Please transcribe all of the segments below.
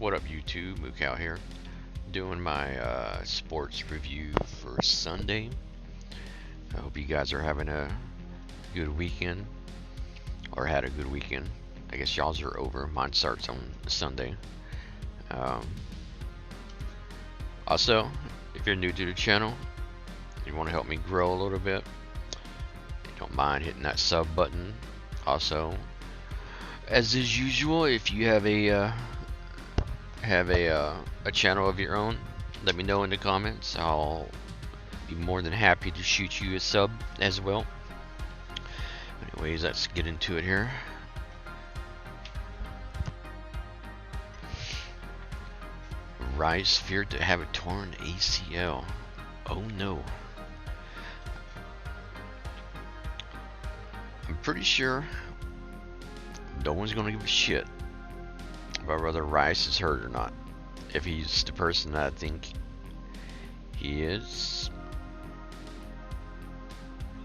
What up, YouTube? Mook out here, doing my sports review for Sunday. I hope you guys are having a good weekend, or had a good weekend. I guess y'all's are over. Mine starts on Sunday. Um, Also, if you're new to the channel, you want to help me grow a little bit, don't mind hitting that sub button. Also, as is usual, if you have a channel of your own, let me know in the comments. I'll be more than happy to shoot you a sub as well. Anyways, let's get into it here. Rice feared to have a torn ACL. Oh no. I'm pretty sure no one's gonna give a shit about whether Rice is hurt or not. If he's the person that I think he is,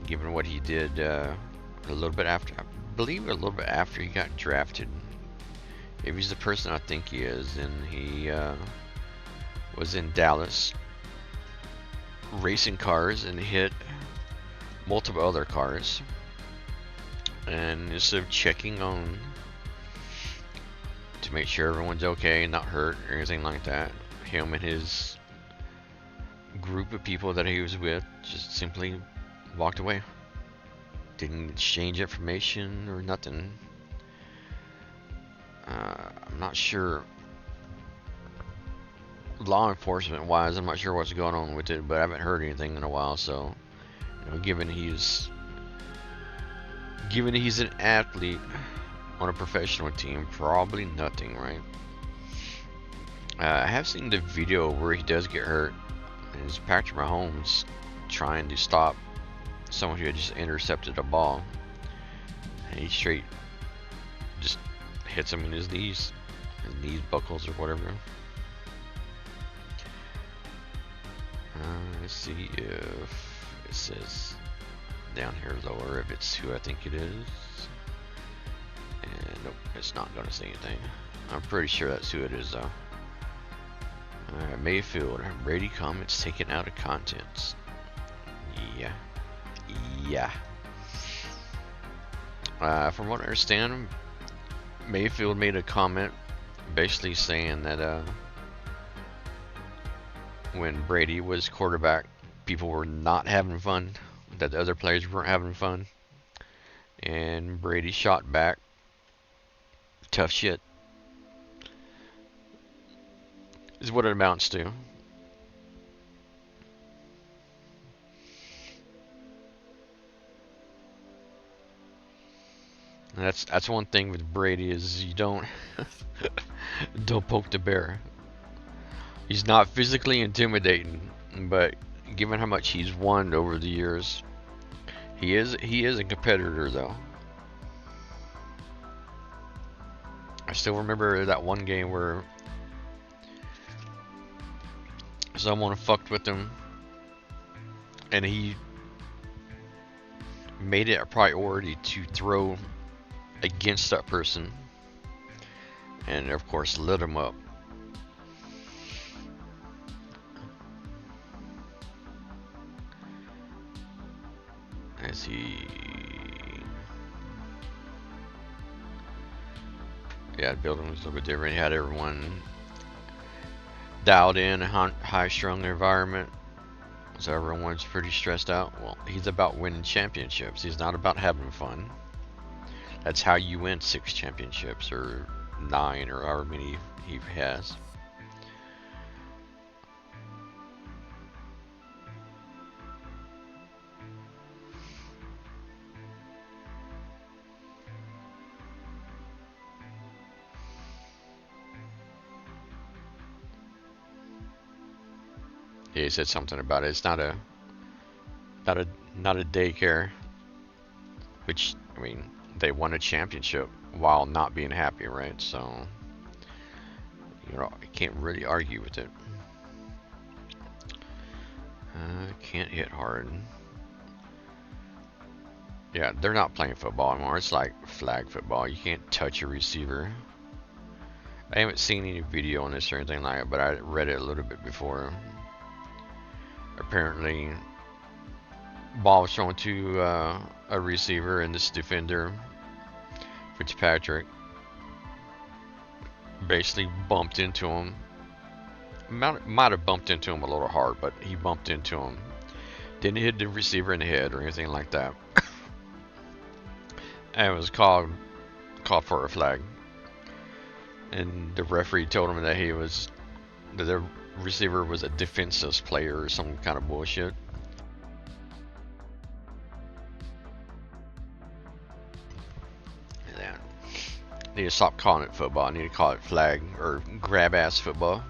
given what he did a little bit after, I believe a little bit after he got drafted. If he's the person I think he is, and he was in Dallas racing cars and hit multiple other cars, and instead of checking on to make sure everyone's okay, not hurt or anything like that, him and his group of people that he was with just simply walked away. Didn't exchange information or nothing. I'm not sure, law enforcement wise, I'm not sure what's going on with it, but I haven't heard anything in a while. So, you know, given he's an athlete on a professional team, probably nothing, right? I have seen the video where he does get hurt, and it's Patrick Mahomes trying to stop someone who had just intercepted a ball, and he straight just hits him in his knees buckles or whatever. Let's see if it says down here lower if it's who I think it is. And nope, it's not going to say anything. I'm pretty sure that's who it is though. Alright, Mayfield. Brady comments taken out of context. Yeah. From what I understand, Mayfield made a comment basically saying that when Brady was quarterback, people were not having fun, that the other players weren't having fun, and Brady shot back, tough shit is what it amounts to. And that's one thing with Brady is you don't poke the bear. He's not physically intimidating, but given how much he's won over the years, he is a competitor though. I still remember that one game where someone fucked with him, and he made it a priority to throw against that person, and of course lit him up. As he, yeah, the building was a little bit different. He had everyone dialed in, a high-strung environment, so everyone's pretty stressed out. Well, he's about winning championships. He's not about having fun. That's how you win 6 championships, or 9, or however many he has. Yeah, he said something about it. It's not a daycare, which, I mean, they won a championship while not being happy, right? So, you know, I can't really argue with it. Can't hit hard. Yeah, they're not playing football anymore. It's like flag football. You can't touch a receiver. I haven't seen any video on this or anything like it, but I read it a little bit before. Apparently, ball was thrown to a receiver, and this defender, Fitzpatrick, basically bumped into him. Might have bumped into him a little hard, but he bumped into him. Didn't hit the receiver in the head or anything like that. And it was called for a flag. And the referee told him that the receiver was a defenseless player or some kind of bullshit. Yeah. Need to stop calling it football. I need to call it flag or grab ass football.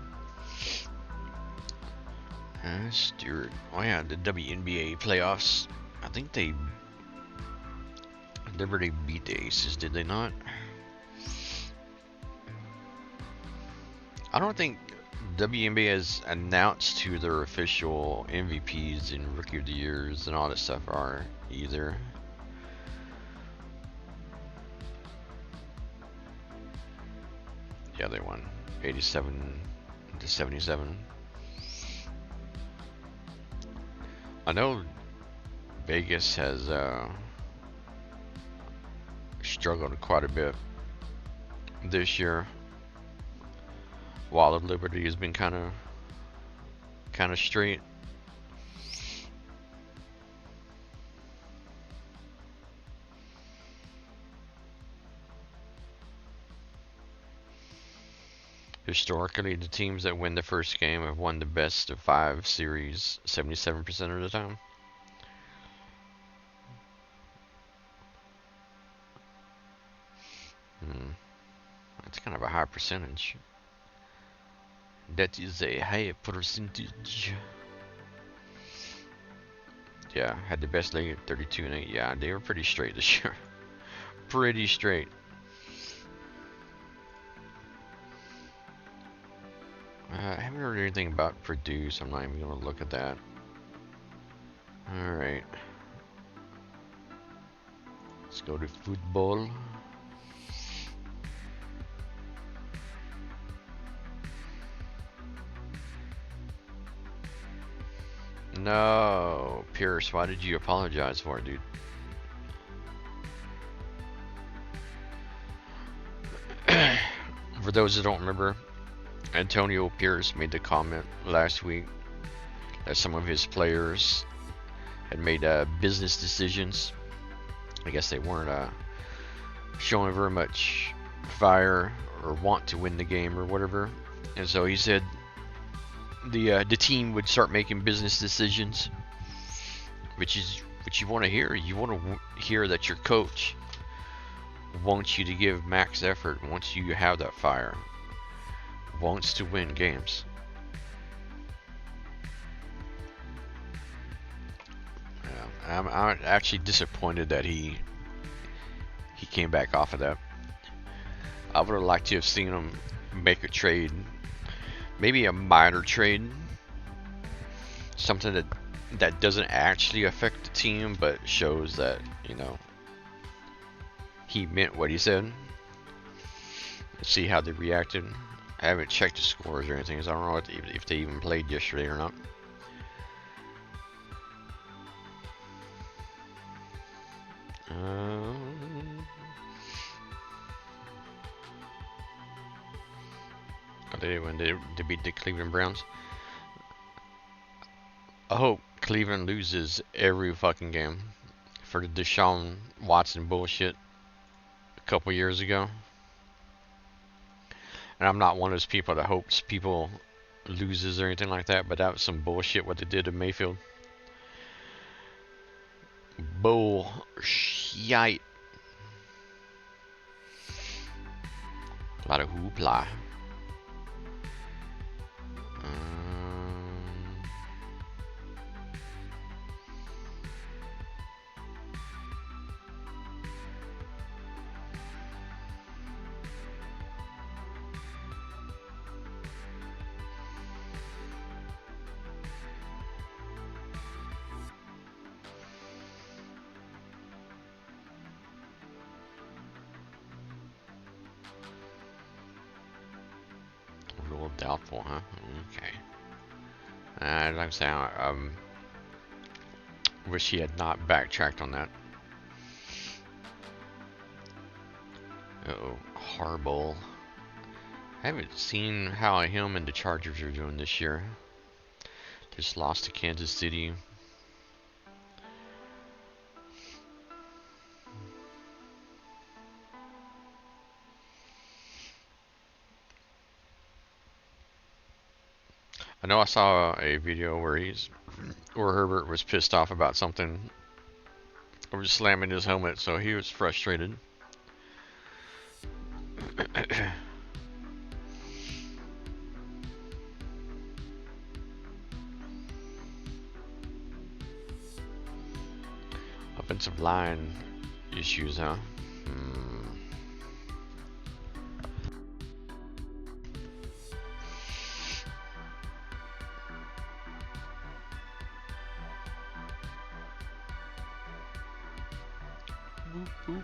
Stewart. Oh yeah, the WNBA playoffs. I think they Liberty beat the Aces, did they not? I don't think WNBA has announced who their official MVPs and Rookie of the Years and all that stuff are either. Yeah, they won 87-77. I know Vegas has struggled quite a bit this year, while the Liberty has been kind of straight. Historically, the teams that win the first game have won the best of 5 series 77% of the time. That's kind of a high percentage. That is a high percentage. Yeah, had the best league at 32-8. Yeah, they were pretty straight this year. Pretty straight. I haven't heard anything about Purdue, so I'm not even going to look at that. Alright. Let's go to football. No, Pierce, why did you apologize for it, dude? For those that don't remember, Antonio Pierce made the comment last week that some of his players had made business decisions. I guess they weren't showing very much fire or want to win the game or whatever. And so he said the team would start making business decisions, which is what you want to hear. You want to hear that your coach wants you to give max effort, wants you to have that fire, wants to win games. I'm actually disappointed that he came back off of that. I would have liked to have seen him make a trade, maybe a minor trade, something that doesn't actually affect the team but shows that, you know, he meant what he said. Let's see how they reacted. I haven't checked the scores or anything, so I don't know if they even played yesterday or not. When they beat the Cleveland Browns. I hope Cleveland loses every fucking game for the Deshaun Watson bullshit a couple years ago. And I'm not one of those people that hopes people loses or anything like that, but that was some bullshit what they did to Mayfield. Bullshit. A lot of hoopla. Doubtful, huh? Okay. Like I say, wish he had not backtracked on that. Uh-oh, Harbaugh. I haven't seen how him and the Chargers are doing this year. Just lost to Kansas City. I know I saw a video where Herbert was pissed off about something over slamming his helmet, so he was frustrated. Offensive line issues, huh? Boop, boop.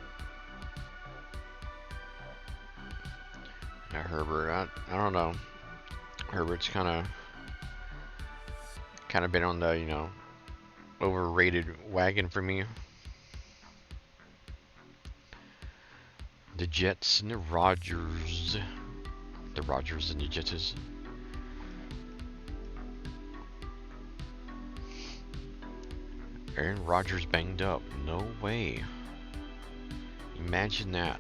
Yeah, Herbert, I don't know. Herbert's kind of been on the, overrated wagon for me. The Jets and the Rodgers. The Rodgers and the Jets. Aaron Rodgers banged up. No way. Imagine that.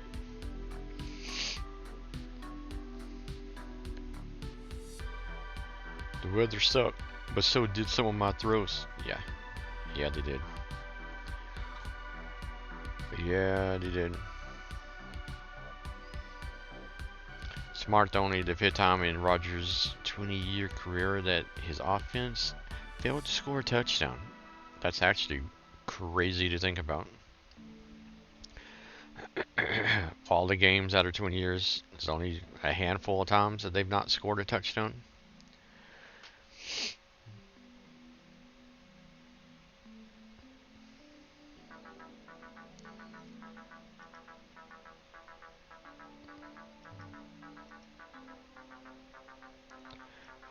The weather sucked, but so did some of my throws. Yeah. Yeah, they did. Yeah, they did. Smart, the only the fifth time in Rodgers' 20-year career that his offense failed to score a touchdown. That's actually crazy to think about. All the games out of 20 years, it's only a handful of times that they've not scored a touchdown.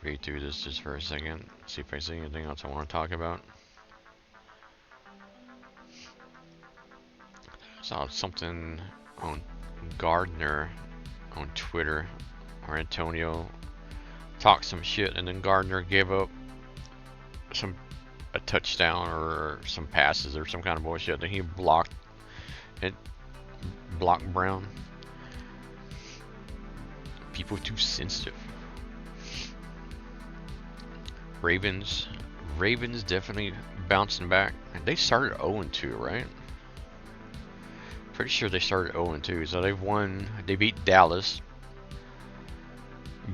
Read through this just for a second, see if I see anything else I want to talk about. Saw something on Gardner on Twitter, or Antonio talked some shit, and then Gardner gave up a touchdown or some passes or some kind of bullshit. Then he blocked Brown. People too sensitive. Ravens definitely bouncing back. And they started 0-2, right? Pretty sure they started 0-2. So they've won. They beat Dallas.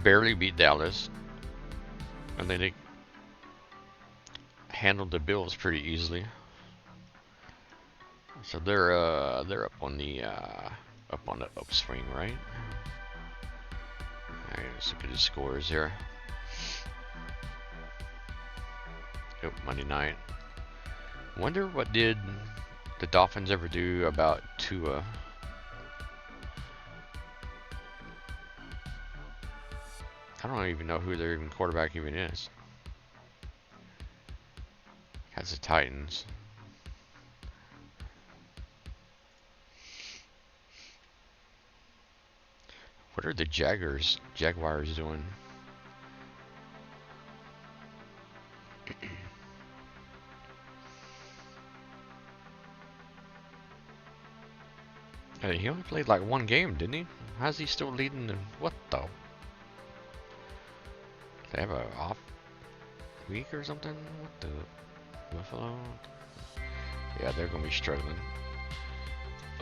Barely beat Dallas. And then they handled the Bills pretty easily. So they're up on the upswing, right? Alright, let's look at the scores here. Yep, Monday night. Wonder what did the Dolphins ever do about Tua? I don't even know who their quarterback even is. That's the Titans. What are the Jaguars doing? Hey, he only played like one game, didn't he? How's he still leading? What the? They have a off week or something? What the? Buffalo? Yeah, they're gonna be struggling.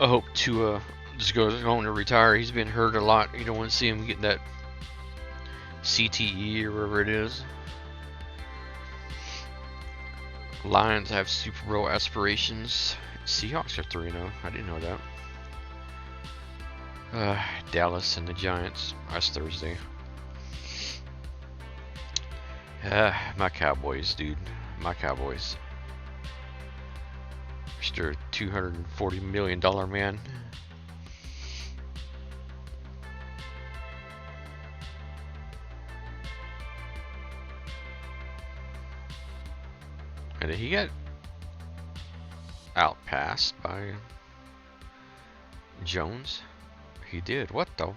I hope Tua just goes home to retire. He's been hurt a lot. You don't want to see him getting that CTE or whatever it is. Lions have Super Bowl aspirations. Seahawks are 3-0. I didn't know that. Dallas and the Giants. That's Thursday. My Cowboys, dude. My Cowboys. Mr. $240 million man. And did he get outpassed by Jones? He did. What the?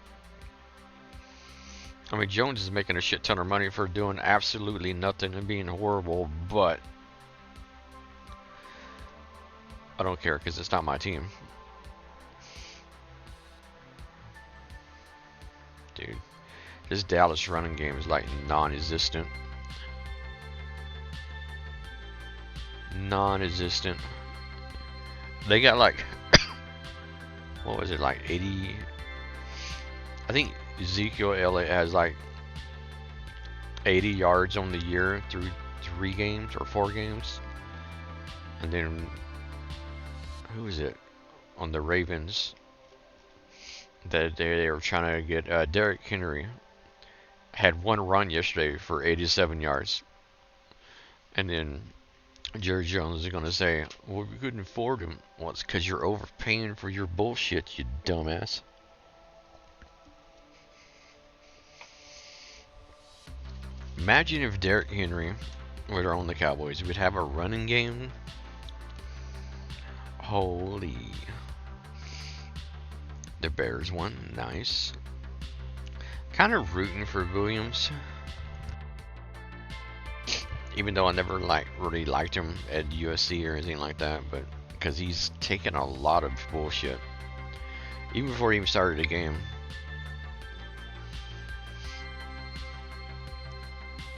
I mean, Jones is making a shit ton of money for doing absolutely nothing and being horrible, but I don't care because it's not my team. Dude, this Dallas running game is like non-existent. Non-existent. They got like, what was it, like 80? I think Ezekiel Elliott has like 80 yards on the year through 3 games or 4 games. And then, who is it on the Ravens? That they were trying to get Derrick Henry had 1 run yesterday for 87 yards. And then Jerry Jones is going to say, well, we couldn't afford him. Well, it's because you're overpaying for your bullshit, you dumbass. Imagine if Derrick Henry were on the Cowboys. We'd have a running game. Holy. The Bears won. Nice. Kind of rooting for Williams. Even though I never really liked him at USC or anything like that, but because he's taken a lot of bullshit. Even before he even started the game.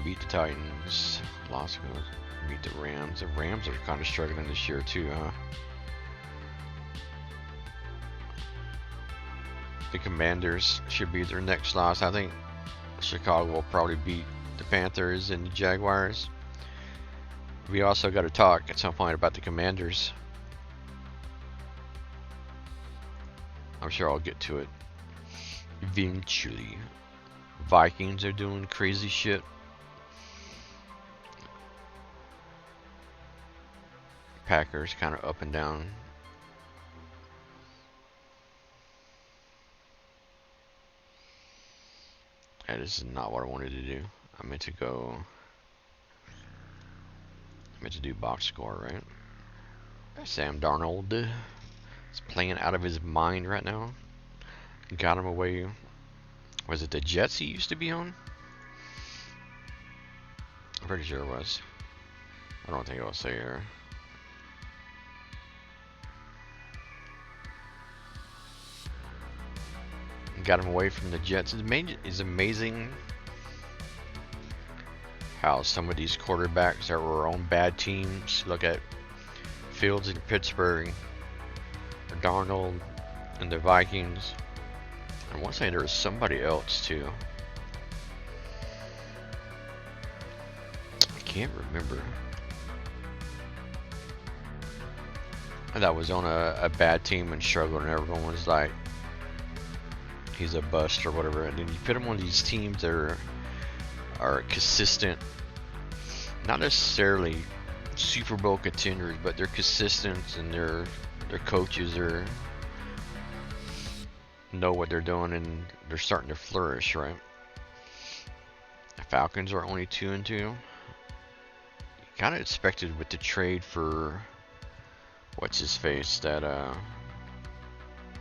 Beat the Titans. Lost. Beat the Rams. The Rams are kind of struggling this year too, huh? The Commanders should be their next loss. I think Chicago will probably beat the Panthers and the Jaguars. We also got to talk at some point about the Commanders. I'm sure I'll get to it eventually. Vikings are doing crazy shit. Packers kind of up and down. That is not what I wanted to do. I meant to do box score, right? Sam Darnold is playing out of his mind right now. Got him away. Was it the Jets he used to be on? I'm pretty sure it was. I don't think it was there. Got him away from the Jets. It's amazing how some of these quarterbacks that were on bad teams, look at Fields in Pittsburgh, or Darnold and the Vikings. I want to say there was somebody else too. I can't remember. That was on a bad team and struggled, and everyone was like, he's a bust or whatever. And then you put him on these teams that are consistent, not necessarily Super Bowl contenders, but they're consistent, and their coaches know what they're doing, and they're starting to flourish, right? The Falcons are only 2-2. Kind of expected with the trade for what's his face, that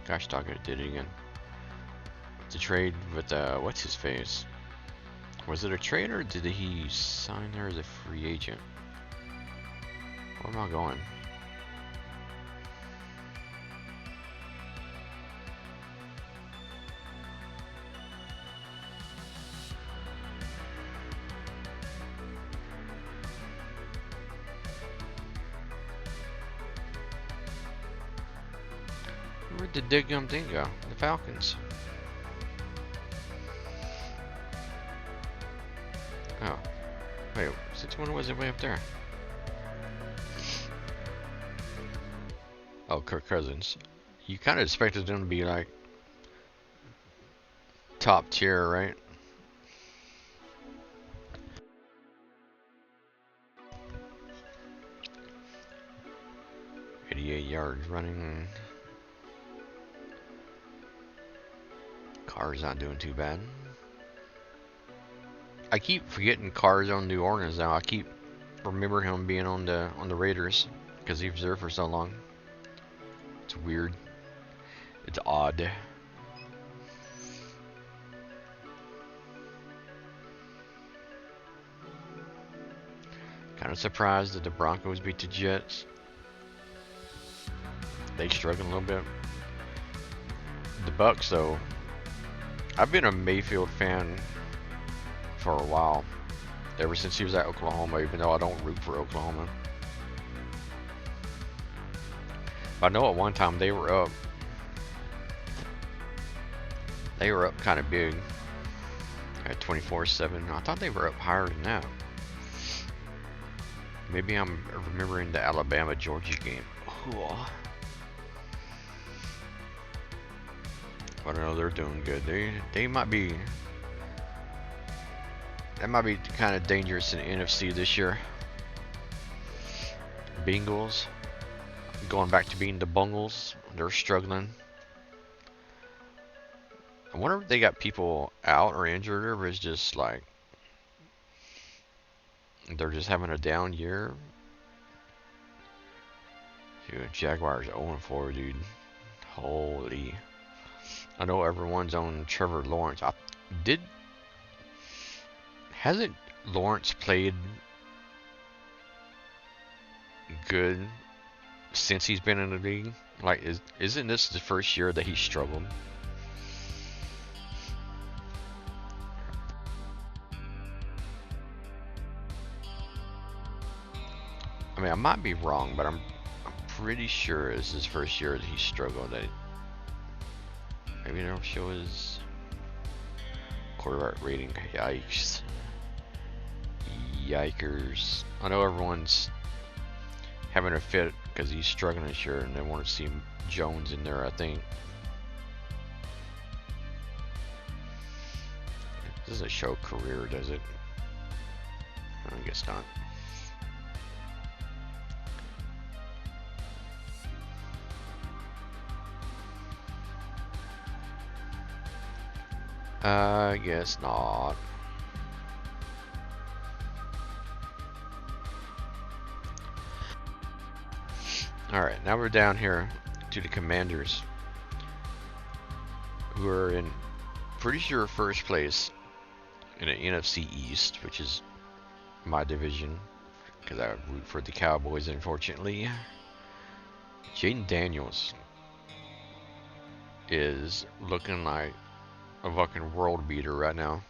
gosh dog, I did it again. The trade with what's his face? Was it a trade or did he sign there as a free agent? Where am I going? Where'd the diggum thing go? The Falcons. Oh. Wait, since when was it way up there? Oh, Kirk Cousins. You kind of expected them to be like top tier, right? Yards running. Carr's not doing too bad. I keep forgetting Carr's on New Orleans now. I keep remember him being on the Raiders because he was there for so long. It's weird. It's odd. Kind of surprised that the Broncos beat the Jets. They struggled a little bit. The Bucks, though, I've been a Mayfield fan for a while. Ever since he was at Oklahoma, even though I don't root for Oklahoma. But I know at one time they were up. They were up kind of big at 24-7. I thought they were up higher than that. Maybe I'm remembering the Alabama-Georgia game. Cool. But I know they're doing good. They might be. That might be kind of dangerous in the NFC this year. Bengals going back to being the Bungles. They're struggling. I wonder if they got people out or injured, or if it's just like they're just having a down year. Dude, Jaguars 0-4, dude. Holy. I know everyone's on Trevor Lawrence. Hasn't Lawrence played good since he's been in the league? Like, isn't this the first year that he struggled? I mean, I might be wrong, but I'm pretty sure it's his first year that he struggled. Maybe they'll show his quarterback rating. Yikes. Yikers. I know everyone's having a fit because he's struggling this year, and they want to see Jones in there, I think. It doesn't show career, does it? I guess not. I guess not. Alright, now we're down here to the Commanders, who are in pretty sure first place in the NFC East, which is my division, because I root for the Cowboys, unfortunately. Jaden Daniels is looking like a fucking world beater right now.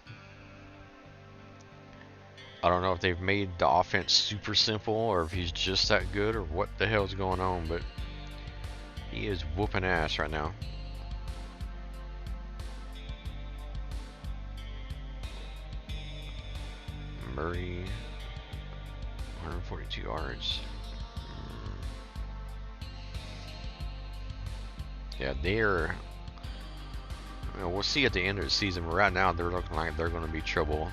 I don't know if they've made the offense super simple or if he's just that good or what the hell's going on, but he is whooping ass right now. Murray, 142 yards. Yeah, they're. We'll see at the end of the season, but right now they're looking like they're going to be trouble.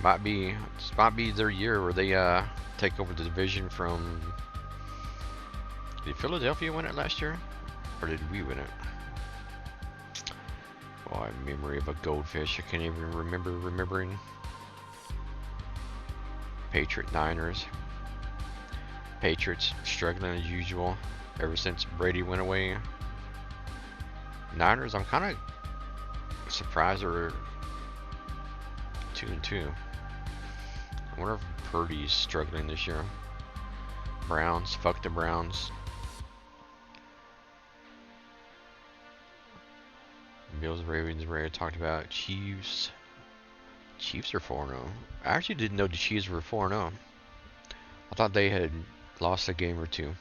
Might be their year where they take over the division from. Did Philadelphia win it last year, or did we win it? Oh, memory of a goldfish. I can't even remembering. Niners. Patriots struggling as usual ever since Brady went away. Niners, I'm kind of surprised they're 2-2. I wonder if Purdy's struggling this year. Browns, fuck the Browns. Bills, Ravens, we already talked about. Chiefs. Chiefs are 4-0. I actually didn't know the Chiefs were 4-0. I thought they had lost a game or two.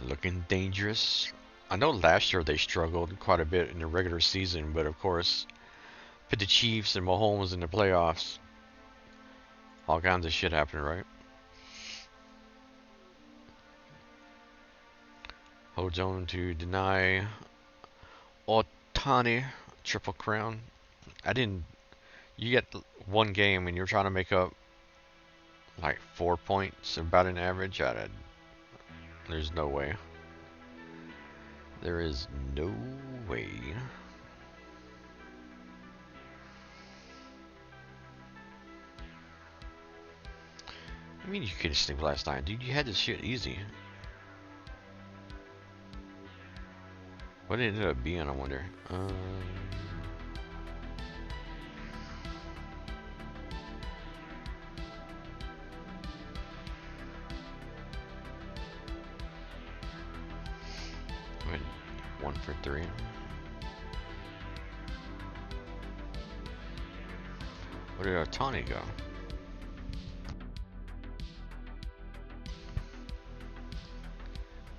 Looking dangerous. I know last year they struggled quite a bit in the regular season, but of course, put the Chiefs and Mahomes in the playoffs. All kinds of shit happened, right? Holds on to deny Otani triple crown. You get one game and you're trying to make up like 4 points about an average. There's no way. There is no way. I mean, you couldn't sleep last night, dude. You had this shit easy. What did it ended up being, I wonder? Went 1 for 3. Where did Ohtani go?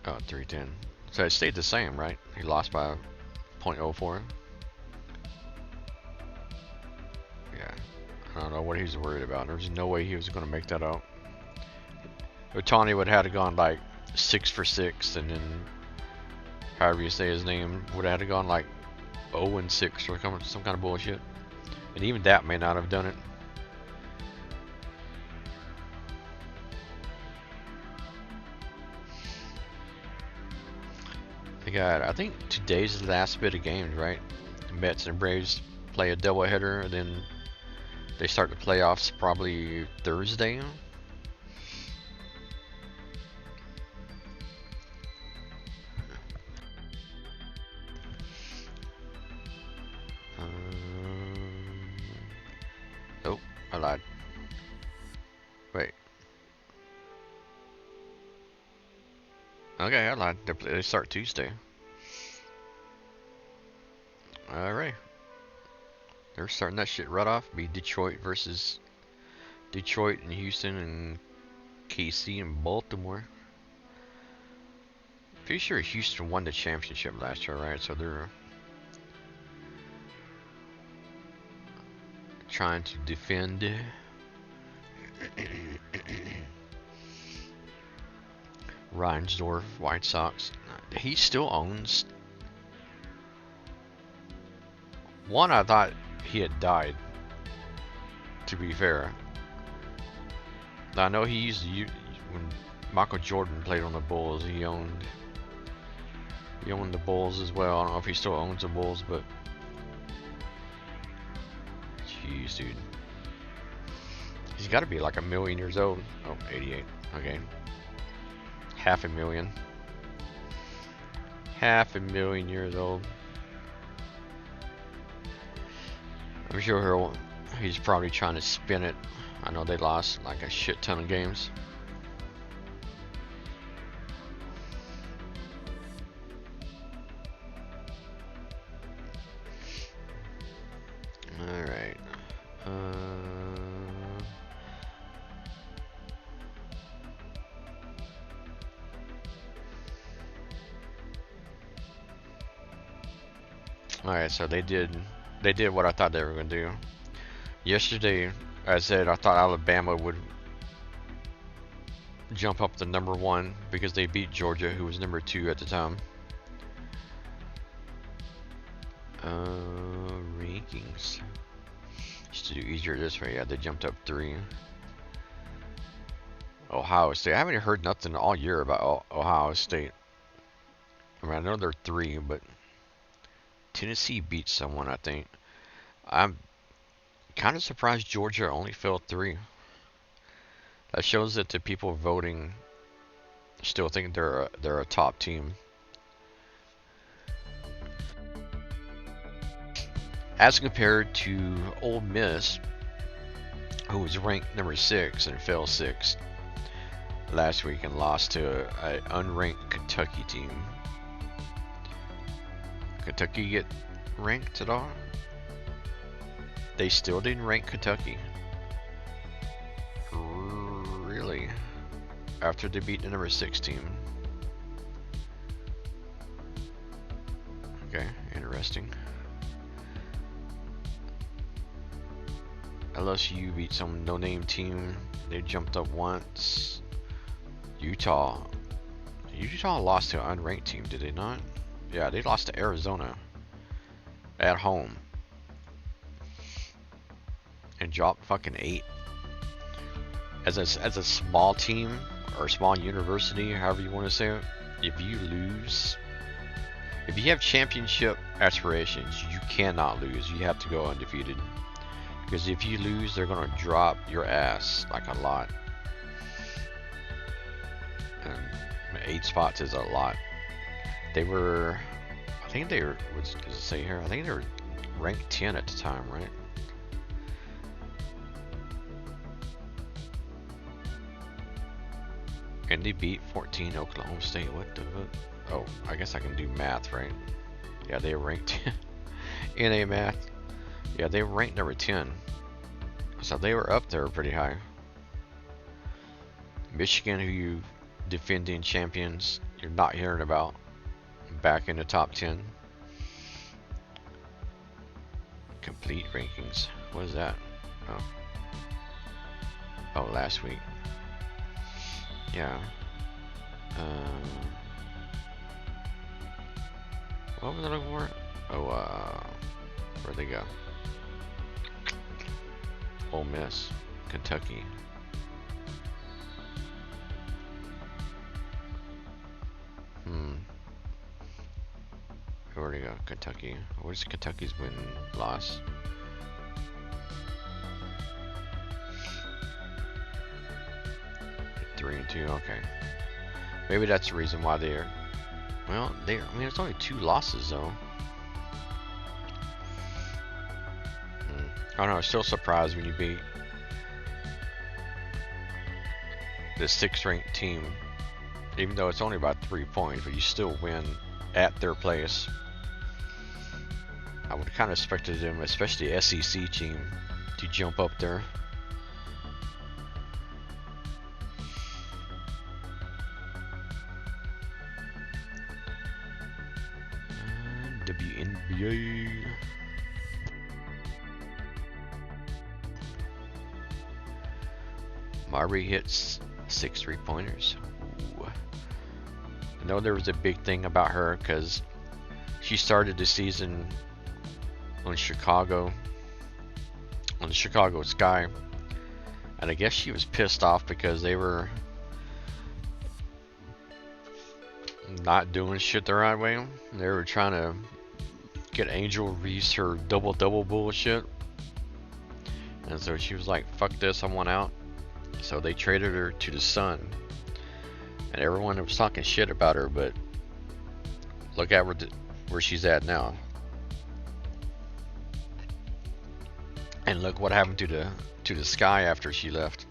Oh, 310. So it stayed the same, right? He lost by 0.04. Yeah. I don't know what he's worried about. There's no way he was going to make that out. Ohtani would have had to gone like 6 for 6, and then however you say his name would have had to gone like 0 and 6 or some kind of bullshit. And even that may not have done it. They got, I think today's the last bit of games, right? The Mets and Braves play a doubleheader, and then they start the playoffs probably Thursday. Oh, I lied. Wait. Okay, I lied. They start Tuesday. Alright. They're starting that shit right off. Be Detroit versus Detroit and Houston and KC and Baltimore. Pretty sure Houston won the championship last year, right? So they're trying to defend. Reinsdorf, White Sox. He still owns. One, I thought he had died. To be fair, I know he used to, when Michael Jordan played on the Bulls. He owned the Bulls as well. I don't know if he still owns the Bulls, but jeez, dude, he's got to be like 1,000,000 years old. Oh, 88. Okay. 500,000. 500,000 years old. I'm sure he's probably trying to spin it. I know they lost like a shit ton of games. Alright. Alright, so they did what I thought they were going to do. Yesterday, I said I thought Alabama would jump up to #1 because they beat Georgia, who was #2 at the time. Rankings. Just to do easier this way, yeah, they jumped up 3. Ohio State. I haven't heard nothing all year about Ohio State. I mean, I know they're 3, but Tennessee beat someone, I think. I'm kind of surprised Georgia only fell 3. That shows that the people voting still think they're a top team. As compared to Ole Miss, who was ranked #6 and fell 6 last week and lost to an unranked Kentucky team. Kentucky get ranked at all? They still didn't rank Kentucky. Really? After they beat the #6 team. Okay, interesting. LSU beat some no-name team. They jumped up once. Utah lost to an unranked team, did they not? Yeah, they lost to Arizona at home and dropped fucking 8. As a small team or small university, however you want to say it, if you lose, if you have championship aspirations, you cannot lose. You have to go undefeated. Because if you lose, they're gonna drop your ass like a lot. 8 spots is a lot. They were, I think they were, what does it say here? I think they were ranked 10 at the time, right? And they beat 14 Oklahoma State. What the fuck? Oh, I guess I can do math, right? Yeah, they were ranked NA math. Yeah, they were ranked number 10. So they were up there pretty high. Michigan, who you defending champions, you're not hearing about, back in the top 10. Complete rankings. What is that? Oh. Oh, last week. Yeah. What was I looking for? Oh, where'd they go? Ole Miss, Kentucky. Where'd they go? Kentucky. Where's Kentucky's win loss? Three and 2. Okay. Maybe that's the reason why they're. Well, I mean, it's only 2 losses though. I don't know. I'm still surprised when you beat the 6th ranked team, even though it's only about 3 points, but you still win at their place. I would kind of expected them, especially the SEC team, to jump up there. WNBA. Marbury hits 6 3-pointers. I know there was a big thing about her because she started the season on Chicago, on the Chicago Sky, and I guess she was pissed off because they were not doing shit the right way. They were trying to get Angel Reese her double-double bullshit, and so she was like, fuck this, I want out. So they traded her to the Sun, and everyone was talking shit about her, but look at where she's at now. And look what happened to the Sky after she left.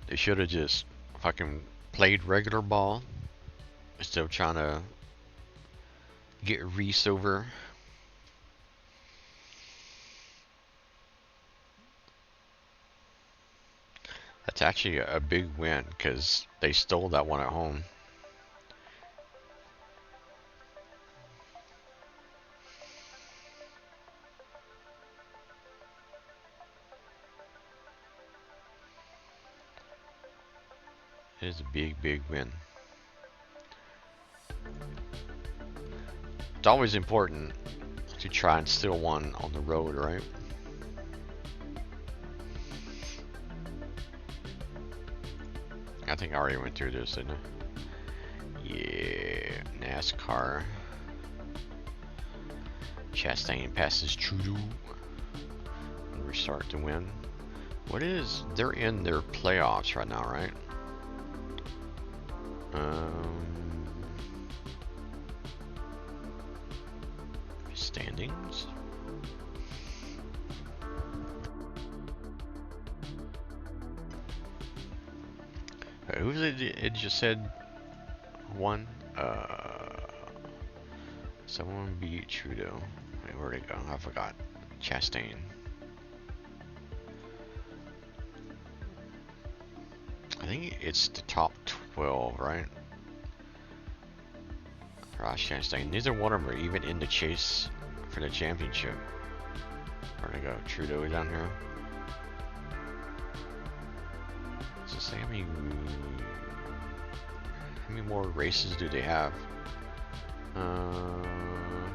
They should have just fucking played regular ball instead of trying to get Reese over. That's actually a big win because they stole that one at home. It is a big, big win. It's always important to try and steal one on the road, right? I think I already went through this, didn't I? Yeah, NASCAR. Chastain passes Trudeau. Restart to win. What is? They're in their playoffs right now, right? Standings. Who's it just said won? Someone beat Trudeau. Wait, where'd it go? I forgot. Chastain. I think it's the top 12, right? Ross Chastain. Neither one of them are even in the chase for the championship. Where'd it go? Trudeau down here. So say how many more races do they have?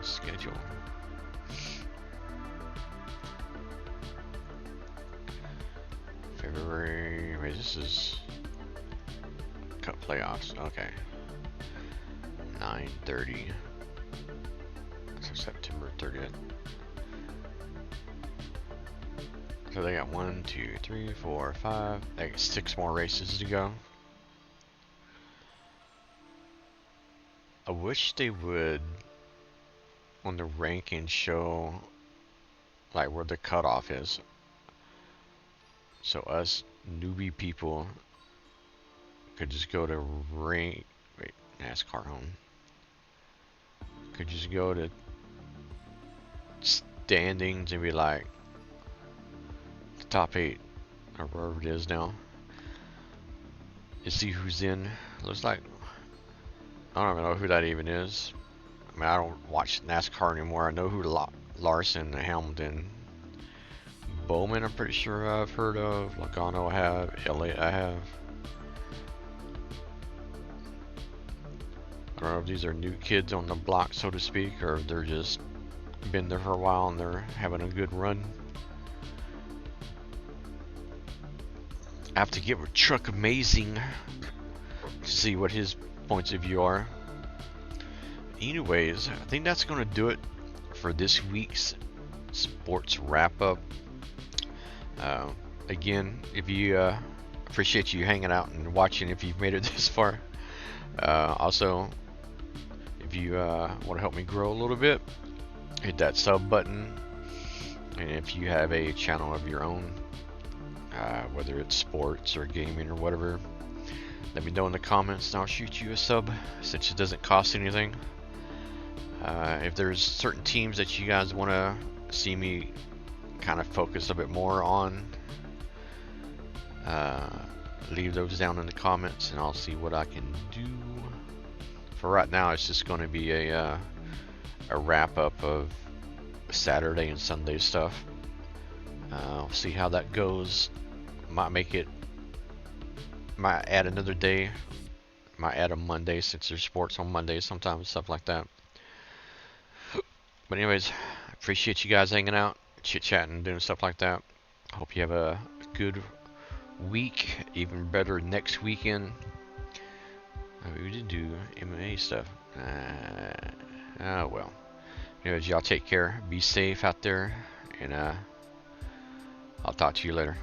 Schedule. February. Wait, this is Cup playoffs. Okay. 9/30. So September 30th. So they got 1, 2, 3, 4, 5. They got 6 more races to go. I wish they would on the ranking show like where the cutoff is. So us newbie people could just go to NASCAR home. Could just go to standings and be like the top 8 or wherever it is now. You see who's in. Looks like I don't even know who that even is. I mean, I don't watch NASCAR anymore. I know who Larson, Hamilton, Bowman I'm pretty sure I've heard of. Logano I have. Elliott I have. I don't know if these are new kids on the block, so to speak, or if they're just been there for a while and they're having a good run. I have to get with Truck Amazing to see what his points of view are. Anyways, I think that's going to do it for this week's sports wrap up. Again, if you appreciate you hanging out and watching if you've made it this far. Also, if you want to help me grow a little bit, hit that sub button. And if you have a channel of your own, whether it's sports or gaming or whatever, let me know in the comments and I'll shoot you a sub since it doesn't cost anything. If there's certain teams that you guys want to see me kind of focus a bit more on, leave those down in the comments and I'll see what I can do. For right now, it's just going to be a wrap up of Saturday and Sunday stuff. I'll see how that goes. Might add another day. Might add a Monday since there's sports on Mondays sometimes, stuff like that. But anyways, I appreciate you guys hanging out, chit-chatting, doing stuff like that. I hope you have a good week, even better next weekend. We did do MMA stuff. Oh well. Anyways, y'all take care. Be safe out there, and I'll talk to you later.